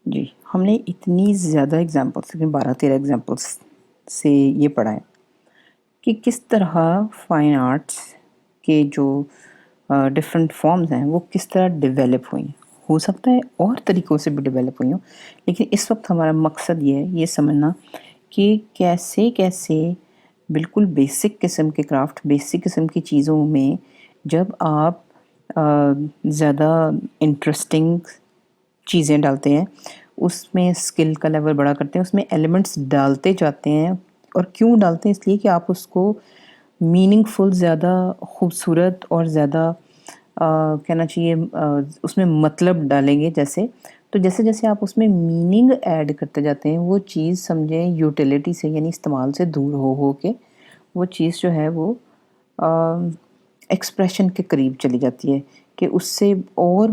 جی، ہم نے اتنی زیادہ ایگزامپلس تقریباً 12-13 ایگزامپلس سے یہ پڑھا ہے کہ کس طرح فائن آرٹس کے جو ڈفرینٹ فارمز ہیں وہ کس طرح ڈیولپ ہوئی ہیں. ہو سکتا ہے اور طریقوں سے بھی ڈیولپ ہوئی ہوں، لیکن اس وقت ہمارا مقصد یہ ہے یہ سمجھنا کہ کیسے کیسے بالکل بیسک قسم کے کرافٹ، بیسک قسم کی چیزوں میں جب آپ زیادہ انٹرسٹنگ چیزیں ڈالتے ہیں، اس میں اسکل کا لیول بڑا کرتے ہیں، اس میں ایلیمنٹس ڈالتے جاتے ہیں. اور کیوں ڈالتے ہیں؟ اس لیے کہ آپ اس کو میننگ فل، زیادہ خوبصورت اور زیادہ کہنا چاہیے اس میں مطلب ڈالیں گے. تو جیسے جیسے آپ اس میں میننگ ایڈ کرتے جاتے ہیں، وہ چیز سمجھیں یوٹیلیٹی سے یعنی استعمال سے دور ہو کے وہ چیز جو ہے وہ ایکسپریشن کے قریب چلی جاتی ہے کہ اس سے اور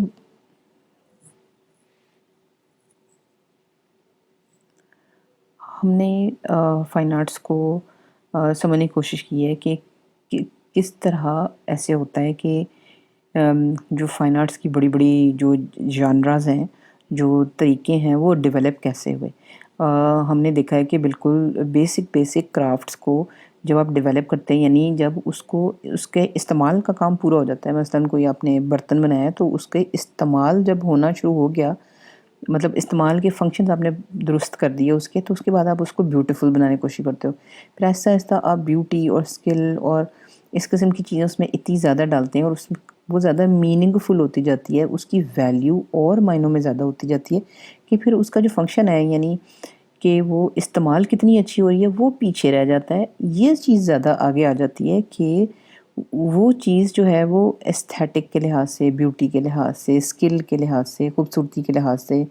ہم نے فائن آرٹس کو سمجھنے کی کوشش کی ہے کہ کس طرح ایسے ہوتا ہے کہ جو فائن آرٹس کی بڑی بڑی جو جانراز ہیں، جو طریقے ہیں، وہ ڈیولپ کیسے ہوئے. ہم نے دیکھا ہے کہ بالکل بیسک کرافٹس کو جب آپ ڈیولپ کرتے ہیں، یعنی جب اس کے استعمال کا کام پورا ہو جاتا ہے، مثلاً کوئی آپ نے برتن بنایا ہے تو اس کے استعمال جب ہونا شروع ہو گیا، مطلب استعمال کے فنکشنز آپ نے درست کر دیے اس کے، تو اس کے بعد آپ اس کو بیوٹیفل بنانے کی کوشش کرتے ہو. پھر آہستہ آہستہ آپ بیوٹی اور اسکل اور اس قسم کی چیزیں اس میں اتنی زیادہ ڈالتے ہیں اور اس میں وہ زیادہ میننگ فل ہوتی جاتی ہے، اس کی ویلیو اور معنوں میں زیادہ ہوتی جاتی ہے کہ پھر اس کا جو فنکشن ہے، یعنی کہ وہ استعمال کتنی اچھی ہو رہی ہے، وہ پیچھے رہ جاتا ہے. یہ چیز زیادہ آگے آ جاتی ہے کہ وہ چیز جو ہے وہ ایستھیٹک کے لحاظ سے، بیوٹی کے لحاظ سے، اسکل کے لحاظ سے، خوبصورتی کے لحاظ سے،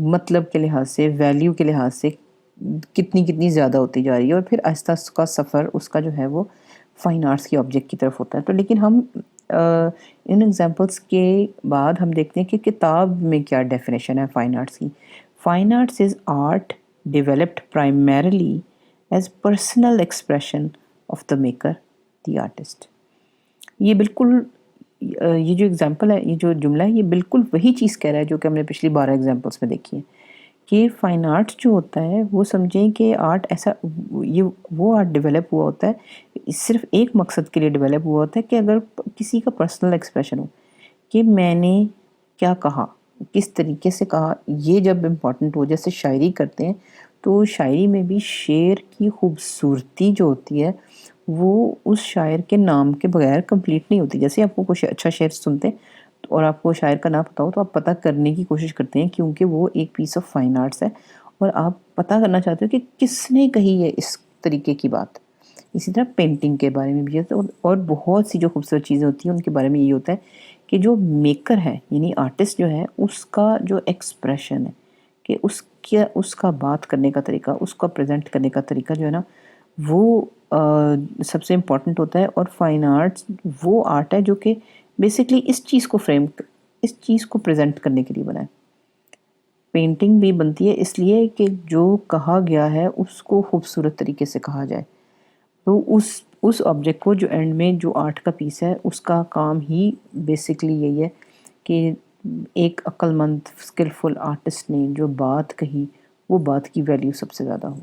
مطلب کے لحاظ سے، ویلیو کے لحاظ سے کتنی زیادہ ہوتی جا رہی ہے. اور پھر آہستہ اس کا سفر اس کا جو ہے وہ فائن آرٹس کی آبجیکٹ کی طرف ہوتا ہے. تو لیکن ہم ان ایگزامپلس کے بعد ہم دیکھتے ہیں کہ کتاب میں کیا ڈیفینیشن ہے فائن آرٹس کی. Fine arts is art developed primarily as personal expression of the maker, the artist. یہ بالکل یہ جو ایگزامپل ہے، یہ جو جملہ ہے، یہ بالکل وہی چیز کہہ رہا ہے جو کہ ہم نے پچھلی 12 ایگزامپلس میں دیکھی ہے کہ فائن آرٹ جو ہوتا ہے وہ سمجھیں کہ آرٹ ایسا، یہ وہ آرٹ ڈیولپ ہوا ہوتا ہے صرف ایک مقصد کے لیے ڈیولپ ہوا ہوتا ہے کہ اگر کسی کا پرسنل ایکسپریشن ہو کہ میں نے کیا کہا، کس طریقے سے کہا. یہ جب امپورٹنٹ ہو، جیسے شاعری کرتے ہیں تو شاعری میں بھی شعر کی خوبصورتی جو ہوتی ہے وہ اس شاعر کے نام کے بغیر کمپلیٹ نہیں ہوتی. جیسے آپ کو کوئی اچھا شعر سنتے ہیں اور آپ کو شاعر کا نام پتہ ہو تو آپ پتہ کرنے کی کوشش کرتے ہیں، کیونکہ وہ ایک پیس آف فائن آرٹس ہے اور آپ پتہ کرنا چاہتے ہو کہ کس نے کہی ہے اس طریقے کی بات. اسی طرح پینٹنگ کے بارے میں بھی ہے اور بہت سی جو خوبصورت چیزیں ہوتی ہیں ان کے بارے میں یہ ہوتا ہے کہ جو میکر ہے یعنی آرٹسٹ جو ہے، اس کا جو ایکسپریشن ہے کہ اس کا بات کرنے کا طریقہ، اس کا پریزنٹ کرنے کا طریقہ جو ہے نا، وہ سب سے امپورٹنٹ ہوتا ہے. اور فائن آرٹس وہ آرٹ ہے جو کہ بیسکلی اس چیز کو پریزنٹ کرنے کے لیے بنا ہے. پینٹنگ بھی بنتی ہے اس لیے کہ جو کہا گیا ہے اس کو خوبصورت طریقے سے کہا جائے. تو اس آبجیکٹ کو جو اینڈ میں جو آرٹ کا پیس ہے اس کا کام ہی بیسکلی یہی ہے کہ ایک عقل مند اسکلفل آرٹسٹ نے جو بات کہی وہ بات کی ویلیو سب سے زیادہ ہو.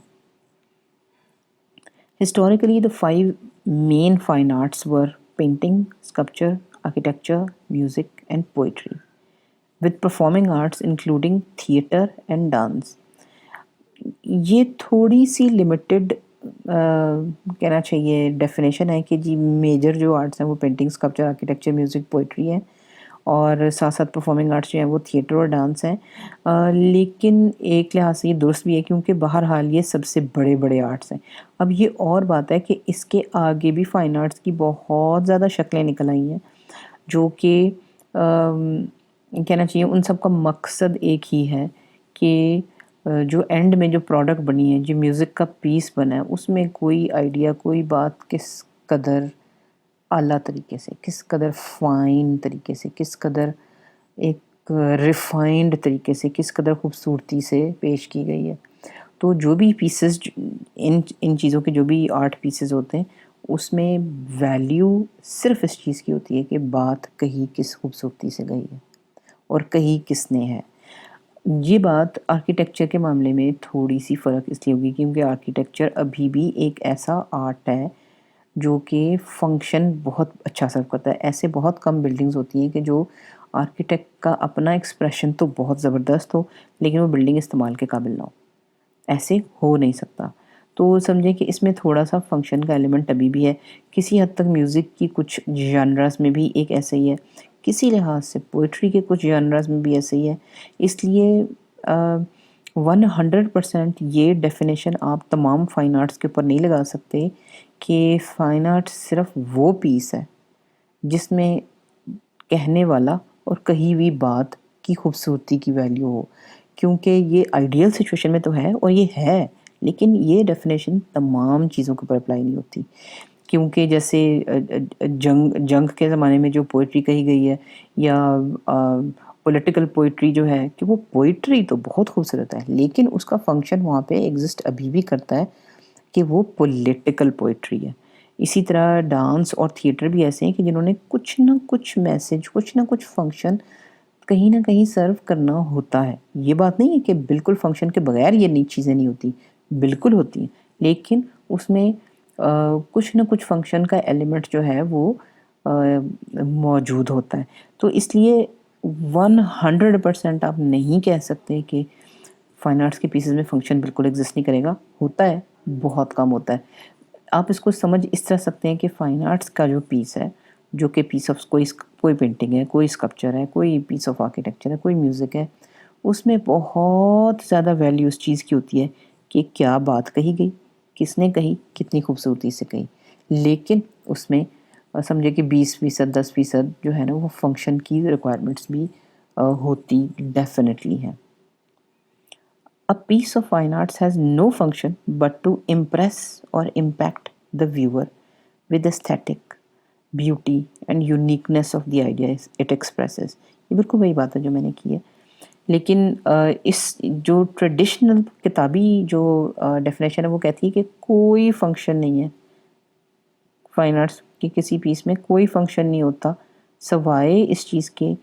Historically, the 5 main fine arts were painting, sculpture, architecture, music, and poetry, with performing arts including theatre and dance. یہ تھوڑی سی لمیٹڈ کہنا چاہیے ڈیفینیشن ہے کہ جی میجر جو آرٹس ہیں وہ painting, sculpture, architecture, music, poetry ہیں، اور ساتھ ساتھ پرفارمنگ آرٹس جو ہیں وہ تھیٹر اور ڈانس ہیں. لیکن ایک لحاظ سے یہ درست بھی ہے کیونکہ بہرحال یہ سب سے بڑے بڑے آرٹس ہیں. اب یہ اور بات ہے کہ اس کے آگے بھی فائن آرٹس کی بہت زیادہ شکلیں نکل آئی ہیں جو کہ کہنا چاہیے ان سب کا مقصد ایک ہی ہے کہ جو اینڈ میں جو پروڈکٹ بنی ہے، جو میوزک کا پیس بنا ہے، اس میں کوئی آئیڈیا، کوئی بات کس قدر اعلیٰ طریقے سے، کس قدر فائن طریقے سے، کس قدر ایک ریفائنڈ طریقے سے، کس قدر خوبصورتی سے پیش کی گئی ہے. تو جو بھی پیسز ان چیزوں کے جو بھی آرٹ پیسز ہوتے ہیں اس میں ویلیو صرف اس چیز کی ہوتی ہے کہ بات کہی کس خوبصورتی سے گئی ہے اور کہی کس نے ہے. یہ بات آرکیٹیکچر کے معاملے میں تھوڑی سی فرق اس لیے ہوگی کیونکہ آرکیٹیکچر ابھی بھی ایک ایسا آرٹ ہے جو کہ فنکشن بہت اچھا سرو کرتا ہے. ایسے بہت کم بلڈنگز ہوتی ہیں کہ جو آرکیٹیکٹ کا اپنا ایکسپریشن تو بہت زبردست ہو لیکن وہ بلڈنگ استعمال کے قابل نہ ہو. ایسے ہو نہیں سکتا. تو سمجھیں کہ اس میں تھوڑا سا فنکشن کا ایلیمنٹ ابھی بھی ہے. کسی حد تک میوزک کی کچھ جانرز میں بھی ایک ایسا ہی ہے, کسی لحاظ سے پوئٹری کے کچھ جانرز میں بھی ایسے ہی ہے. اس لیے 100% یہ ڈیفینیشن آپ تمام فائن آرٹس کے اوپر نہیں لگا سکتے کہ فائن آرٹ صرف وہ پیس ہے جس میں کہنے والا اور کہی ہوئی بات کی خوبصورتی کی ویلیو ہو, کیونکہ یہ آئیڈیل سچویشن میں تو ہے اور یہ ہے, لیکن یہ ڈیفینیشن تمام چیزوں کے اوپر اپلائی نہیں ہوتی. کیونکہ جیسے جنگ کے زمانے میں جو پوئٹری کہی گئی ہے یا پولیٹیکل پوئٹری جو ہے, کہ وہ پوئٹری تو بہت خوبصورت ہے لیکن اس کا فنکشن وہاں پہ ایگزسٹ ابھی بھی کرتا ہے کہ وہ پولیٹیکل پوئٹری ہے. اسی طرح ڈانس اور تھیٹر بھی ایسے ہیں کہ جنہوں نے کچھ نہ کچھ میسج, کچھ نہ کچھ فنکشن کہیں نہ کہیں سرو کرنا ہوتا ہے. یہ بات نہیں ہے کہ بالکل فنکشن کے بغیر یہ نئی چیزیں نہیں ہوتی, بالکل ہوتی ہیں, لیکن اس میں کچھ نہ کچھ فنکشن کا ایلیمنٹ جو ہے وہ موجود ہوتا ہے. تو اس لیے 100% آپ نہیں کہہ سکتے کہ فائن آرٹس کے پیسز میں فنکشن بالکل ایگزسٹ نہیں کرے گا. ہوتا ہے, بہت کم ہوتا ہے. آپ اس کو سمجھ اس طرح سکتے ہیں کہ فائن آرٹس کا جو پیس ہے, جو کہ پیس آف کوئی پینٹنگ ہے, کوئی اسکلپچر ہے, کوئی پیس آف آرکیٹیکچر ہے, کوئی میوزک ہے, اس میں بہت زیادہ ویلیو اس چیز کی ہوتی ہے کہ کیا بات کہی گئی, کس نے کہی, کتنی خوبصورتی سے کہی. لیکن اس میں سمجھے کہ 20%, 10% جو ہے نا وہ فنکشن کی ریکوائرمنٹس بھی ہوتی ڈیفینیٹلی ہیں. A piece of fine arts has no function but to impress or impact the viewer with aesthetic, beauty and uniqueness of the ideas it expresses. یہ بالکل وہی بات ہے جو میں نے کی ہے. لیکن اس جو ٹریڈیشنل کتابی جو ڈیفینیشن ہے وہ کہتی ہے کہ کوئی فنکشن نہیں ہے فائن آرٹس کی, کسی پیس میں کوئی فنکشن نہیں ہوتا سوائے اس چیز کے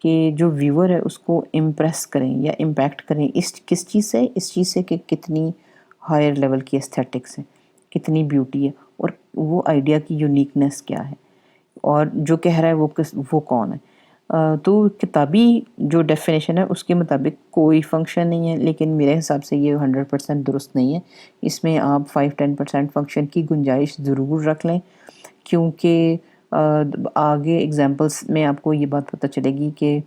کہ جو ویور ہے اس کو امپریس کریں یا امپیکٹ کریں. کس چیز سے, اس چیز سے کہ کتنی ہائر لیول کی ایستھیٹکس ہے, کتنی بیوٹی ہے, اور وہ آئیڈیا کی یونیکنیس کیا ہے, اور جو کہہ رہا ہے وہ کون ہے. تو کتابی جو ڈیفینیشن ہے اس کے مطابق کوئی فنکشن نہیں ہے, لیکن میرے حساب سے یہ 100% درست نہیں ہے. اس میں آپ 5-10% فنکشن کی گنجائش ضرور رکھ لیں, کیونکہ آگے ایگزامپلس میں آپ کو یہ بات پتہ چلے گی کہ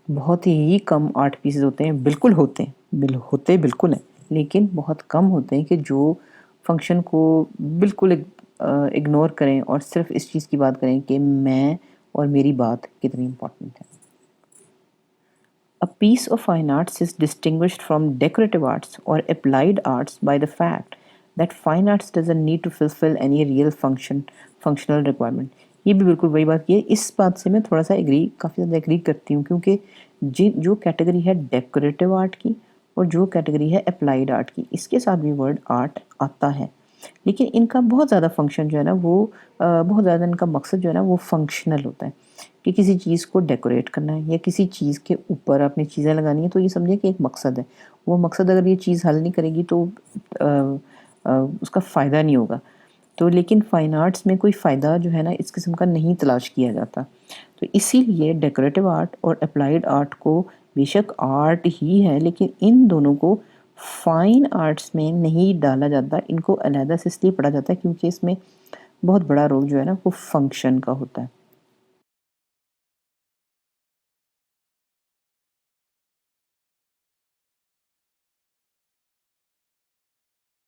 بہت ہی کم آرٹ پیسز ہوتے ہیں, بالکل ہوتے بالکل ہیں, لیکن بہت کم ہوتے ہیں کہ جو فنکشن کو بالکل اگنور کریں اور صرف اس چیز کی بات کریں کہ میں اور میری بات کتنی امپورٹنٹ ہے. A piece of fine arts is distinguished from decorative arts or applied arts by the fact that fine arts doesn't need to fulfill any real functional requirement. یہ بھی بالکل وہی بات کی ہے. اس بات سے میں تھوڑا سا کافی زیادہ ایگری کرتی ہوں, کیونکہ جو کیٹیگری ہے ڈیکوریٹو آرٹ کی اور جو کیٹیگری ہے اپلائیڈ آرٹ کی, اس کے ساتھ بھی ورڈ آرٹ آتا ہے, لیکن ان کا بہت زیادہ فنکشن جو ہے نا وہ بہت زیادہ ان کا مقصد جو ہے نا وہ فنکشنل ہوتا ہے کہ کسی چیز کو ڈیکوریٹ کرنا ہے یا کسی چیز کے اوپر اپنی چیزیں لگانی ہیں. تو یہ سمجھے کہ ایک مقصد ہے, وہ مقصد اگر یہ چیز حل نہیں کرے گی تو اس کا فائدہ نہیں ہوگا. تو لیکن فائن آرٹس میں کوئی فائدہ جو ہے نا اس قسم کا نہیں تلاش کیا جاتا. تو اسی لیے ڈیکوریٹو آرٹ اور اپلائیڈ آرٹ کو بے شک آرٹ ہی ہے, لیکن ان دونوں کو فائن آرٹس میں نہیں ڈالا جاتا, ان کو علیحدہ سے اس لیے پڑھا جاتا ہے کیونکہ اس میں بہت بڑا رول جو ہے نا وہ فنکشن کا ہوتا ہے.